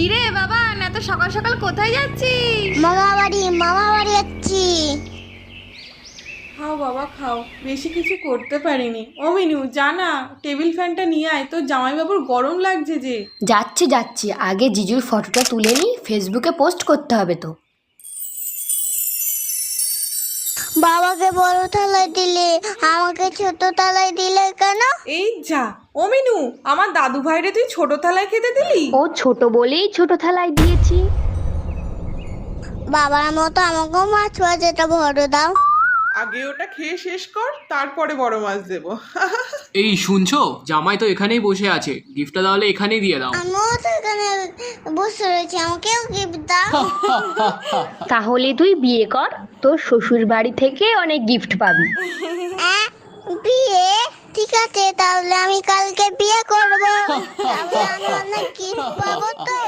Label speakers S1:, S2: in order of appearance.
S1: কিরে বাবা, এত সকাল সকাল কোথায় যাচ্ছিস?
S2: মামা বাড়ি যাচ্ছি।
S3: খাও বাবা খাও, বেশি কিছু করতে পারিনি। ও মিনু, জানা টেবিল ফ্যানটা নিয়ে আয়, তোর জামাইবাবুর গরম লাগছে যে।
S4: যাচ্ছি আগে জিজুর ফটোটা তুলে নিই, ফেসবুকে পোস্ট করতে হবে তো।
S2: বাবাকে বড় থালায় দিলে, আমাকে ছোট থালায় দিলে কেন?
S3: এই যা, ও মিনু, আমার দাদু ভাইরে তুই ছোট থালায় খেতে দিলি?
S4: ও ছোট বলেই ছোট থালায় দিয়েছি।
S2: বাবার মতো আমাকেও মাছ ভাজাটা বড় দাও।
S3: আগে ওটা খেয়ে শেষ কর, তারপরে বড় মাছ দেবো।
S5: এই শুনছো, জামাই তো এখানেই বসে আছে, গিফটটা তাহলে এখানেই দিয়ে দাও।
S2: আমিও তো এখানে বসে রয়েছি, আমাকেও গিফট দাও।
S4: তাহলে তুই বিয়ে কর, তোর শ্বশুর বাড়ি থেকে অনেক গিফট পাবি।
S2: বিয়ে? ঠিক আছে, তাহলে আমি কালকে বিয়ে করবো। তাহলে আমি অনেক গিফট পাবো তো।